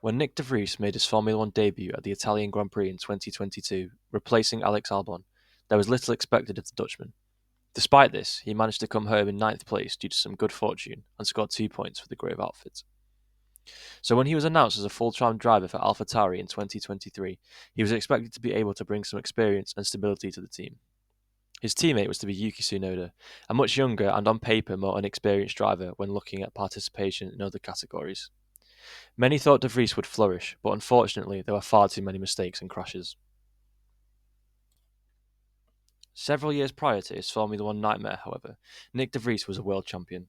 When Nyck De Vries made his Formula One debut at the Italian Grand Prix in 2022, replacing Alex Albon, there was little expected of the Dutchman. Despite this, he managed to come home in ninth place due to some good fortune and scored 2 points for the Grove outfit. So when he was announced as a full-time driver for AlphaTauri in 2023, he was expected to be able to bring some experience and stability to the team. His teammate was to be Yuki Tsunoda, a much younger and on paper more inexperienced driver when looking at participation in other categories. Many thought De Vries would flourish, but unfortunately there were far too many mistakes and crashes. Several years prior to his Formula One nightmare, however, Nyck De Vries was a world champion.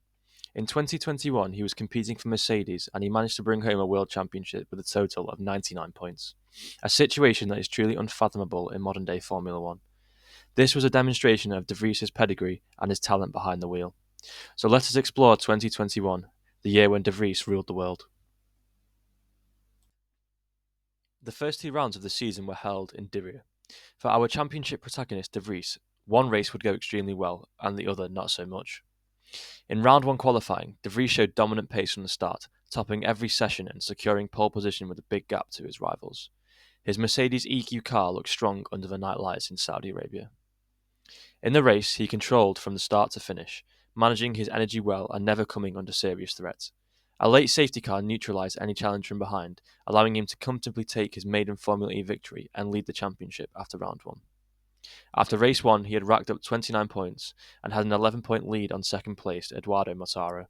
In 2021, he was competing for Mercedes and he managed to bring home a world championship with a total of 99 points, a situation that is truly unfathomable in modern day Formula One. This was a demonstration of De Vries' pedigree and his talent behind the wheel. So let us explore 2021, the year when De Vries ruled the world. The first 2 rounds of the season were held in Diriyah. For our championship protagonist De Vries, one race would go extremely well and the other not so much. In round 1 qualifying, De Vries showed dominant pace from the start, topping every session and securing pole position with a big gap to his rivals. His Mercedes EQ car looked strong under the night lights in Saudi Arabia. In the race, he controlled from the start to finish, managing his energy well and never coming under serious threat. A late safety car neutralised any challenge from behind, allowing him to comfortably take his maiden Formula E victory and lead the championship after round 1. After race 1, he had racked up 29 points and had an 11-point lead on second placed Edoardo Mortara.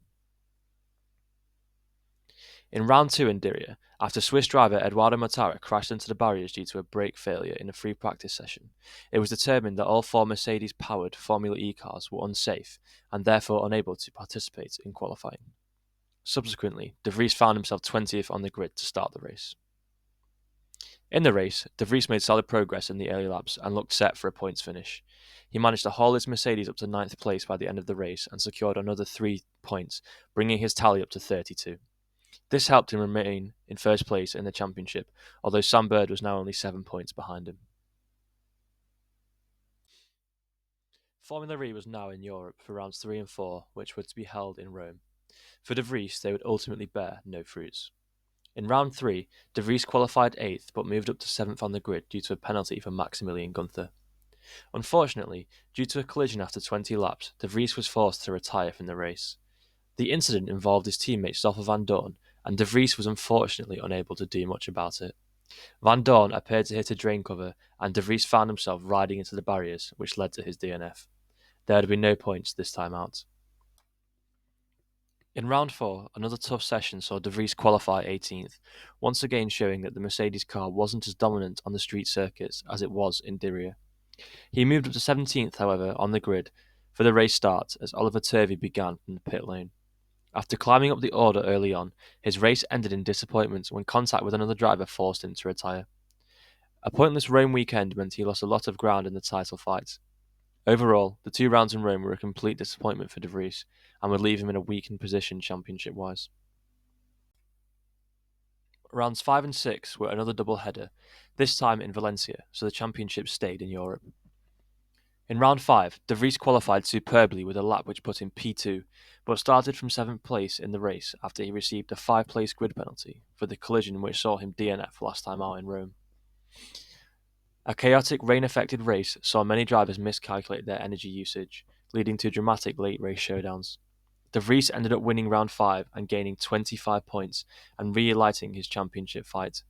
In round 2 in Diriyah, after Swiss driver Edoardo Mortara crashed into the barriers due to a brake failure in a free practice session, it was determined that all 4 Mercedes-powered Formula E cars were unsafe and therefore unable to participate in qualifying. Subsequently, De Vries found himself 20th on the grid to start the race. In the race, De Vries made solid progress in the early laps and looked set for a points finish. He managed to haul his Mercedes up to 9th place by the end of the race and secured another 3 points, bringing his tally up to 32. This helped him remain in first place in the championship, although Sam Bird was now only 7 points behind him. Formula E was now in Europe for rounds 3 and 4, which were to be held in Rome. For De Vries, they would ultimately bear no fruits. In round 3, De Vries qualified 8th but moved up to 7th on the grid due to a penalty for Maximilian Gunther. Unfortunately, due to a collision after 20 laps, De Vries was forced to retire from the race. The incident involved his teammate Stoffel Van Dorn, and De Vries was unfortunately unable to do much about it. Van Dorn appeared to hit a drain cover, and De Vries found himself riding into the barriers, which led to his DNF. There had been no points this time out. In round 4, another tough session saw De Vries qualify 18th, once again showing that the Mercedes car wasn't as dominant on the street circuits as it was in Diriyah. He moved up to 17th, however, on the grid for the race start as Oliver Turvey began from the pit lane. After climbing up the order early on, his race ended in disappointment when contact with another driver forced him to retire. A pointless Rome weekend meant he lost a lot of ground in the title fight. Overall, the 2 rounds in Rome were a complete disappointment for De Vries and would leave him in a weakened position championship-wise. Rounds 5 and 6 were another double-header, this time in Valencia, so the championship stayed in Europe. In round 5, De Vries qualified superbly with a lap which put him P2, but started from 7th place in the race after he received a 5-place grid penalty for the collision which saw him DNF last time out in Rome. A chaotic rain-affected race saw many drivers miscalculate their energy usage, leading to dramatic late race showdowns. De Vries ended up winning round 5 and gaining 25 points and relighting his championship fight.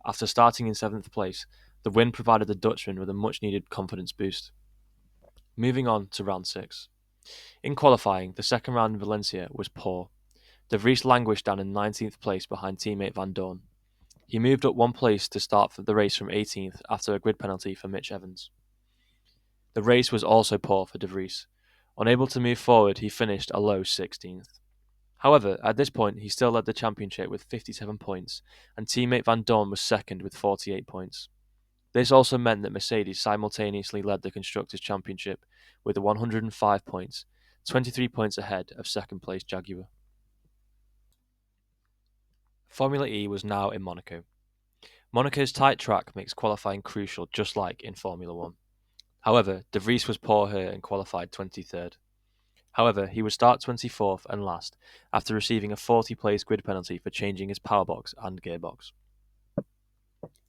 After starting in 7th place, the win provided the Dutchman with a much-needed confidence boost. Moving on to round 6. In qualifying, the second round in Valencia was poor. De Vries languished down in 19th place behind teammate Van Dorn. He moved up 1 place to start the race from 18th after a grid penalty for Mitch Evans. The race was also poor for De Vries. Unable to move forward, he finished a low 16th. However, at this point, he still led the championship with 57 points, and teammate Van Dorn was second with 48 points. This also meant that Mercedes simultaneously led the Constructors' Championship with 105 points, 23 points ahead of second-place Jaguar. Formula E was now in Monaco. Monaco's tight track makes qualifying crucial, just like in Formula One. However, De Vries was poor here and qualified 23rd. However, he would start 24th and last after receiving a 40-place grid penalty for changing his powerbox and gearbox.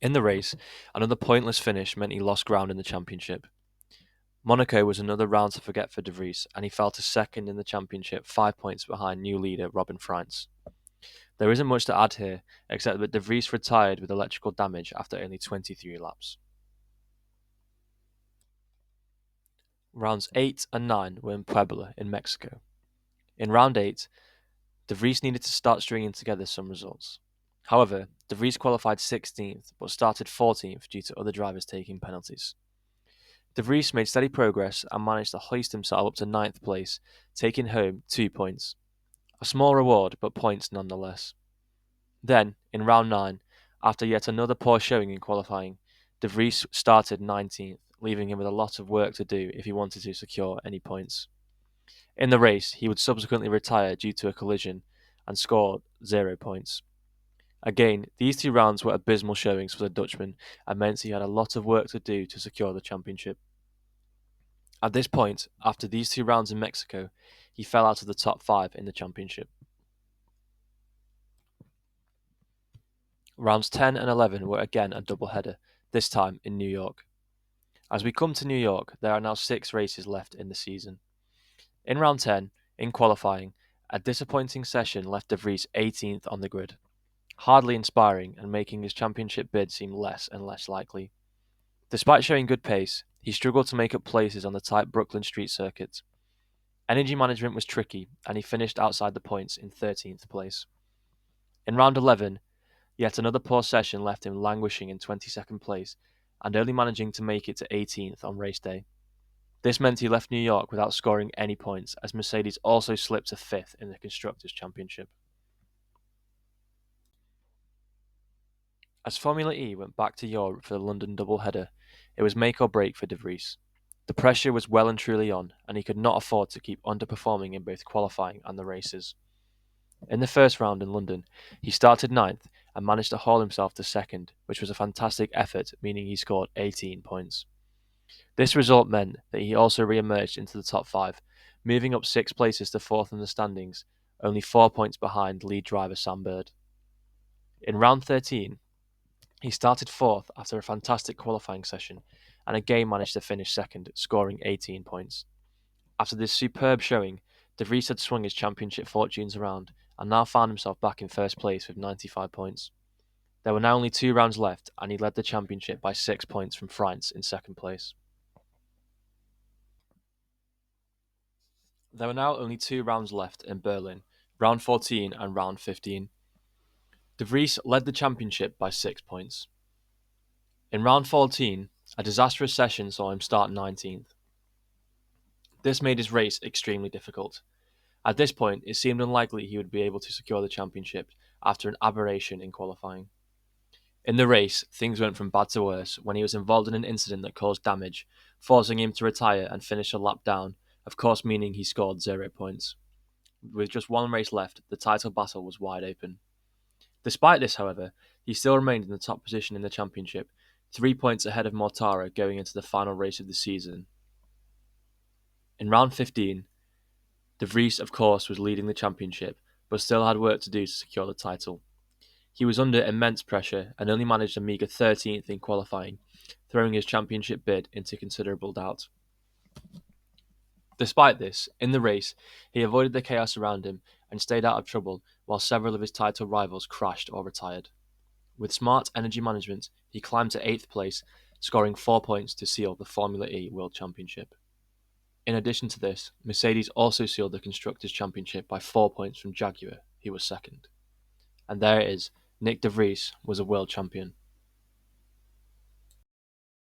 In the race, another pointless finish meant he lost ground in the championship. Monaco was another round to forget for De Vries, and he fell to second in the championship, 5 points behind new leader Robin Freins. There isn't much to add here, except that De Vries retired with electrical damage after only 23 laps. Rounds 8 and 9 were in Puebla in Mexico. In round 8, De Vries needed to start stringing together some results. However, De Vries qualified 16th but started 14th due to other drivers taking penalties. De Vries made steady progress and managed to hoist himself up to 9th place, taking home 2 points. A small reward, but points nonetheless. Then, in round 9, after yet another poor showing in qualifying, De Vries started 19th, leaving him with a lot of work to do if he wanted to secure any points. In the race, he would subsequently retire due to a collision and scored 0 points. Again, these 2 rounds were abysmal showings for the Dutchman and meant he had a lot of work to do to secure the championship. At this point, after these 2 rounds in Mexico, he fell out of the top 5 in the championship. Rounds 10 and 11 were again a doubleheader, this time in New York. As we come to New York, there are now 6 races left in the season. In round 10, in qualifying, a disappointing session left De Vries 18th on the grid, hardly inspiring and making his championship bid seem less and less likely. Despite showing good pace, he struggled to make up places on the tight Brooklyn street circuit. Energy management was tricky, and he finished outside the points in 13th place. In round 11, yet another poor session left him languishing in 22nd place and only managing to make it to 18th on race day. This meant he left New York without scoring any points, as Mercedes also slipped to 5th in the Constructors' Championship. As Formula E went back to Europe for the London doubleheader, it was make or break for De Vries. The pressure was well and truly on, and he could not afford to keep underperforming in both qualifying and the races. In the first round in London, he started 9th and managed to haul himself to 2nd, which was a fantastic effort, meaning he scored 18 points. This result meant that he also re-emerged into the top 5, moving up 6 places to 4th in the standings, only 4 points behind lead driver Sam Bird. In round 13, he started 4th after a fantastic qualifying session, and again managed to finish 2nd, scoring 18 points. After this superb showing, De Vries had swung his championship fortunes around and now found himself back in first place with 95 points. There were now only 2 rounds left, and he led the championship by 6 points from Freins in second place. There were now only 2 rounds left in Berlin, round 14 and round 15. De Vries led the championship by 6 points. In round 14, a disastrous session saw him start 19th. This made his race extremely difficult. At this point, it seemed unlikely he would be able to secure the championship after an aberration in qualifying. In the race, things went from bad to worse when he was involved in an incident that caused damage, forcing him to retire and finish a lap down, of course meaning he scored 0 points. With just 1 race left, the title battle was wide open. Despite this, however, he still remained in the top position in the championship, 3 points ahead of Mortara going into the final race of the season. In round 15, De Vries, of course, was leading the championship, but still had work to do to secure the title. He was under immense pressure and only managed a meagre 13th in qualifying, throwing his championship bid into considerable doubt. Despite this, in the race, he avoided the chaos around him and stayed out of trouble while several of his title rivals crashed or retired. With smart energy management, he climbed to 8th place, scoring 4 points to seal the Formula E World Championship. In addition to this, Mercedes also sealed the Constructors' Championship by 4 points from Jaguar, who was second. And there it is, Nyck De Vries was a world champion.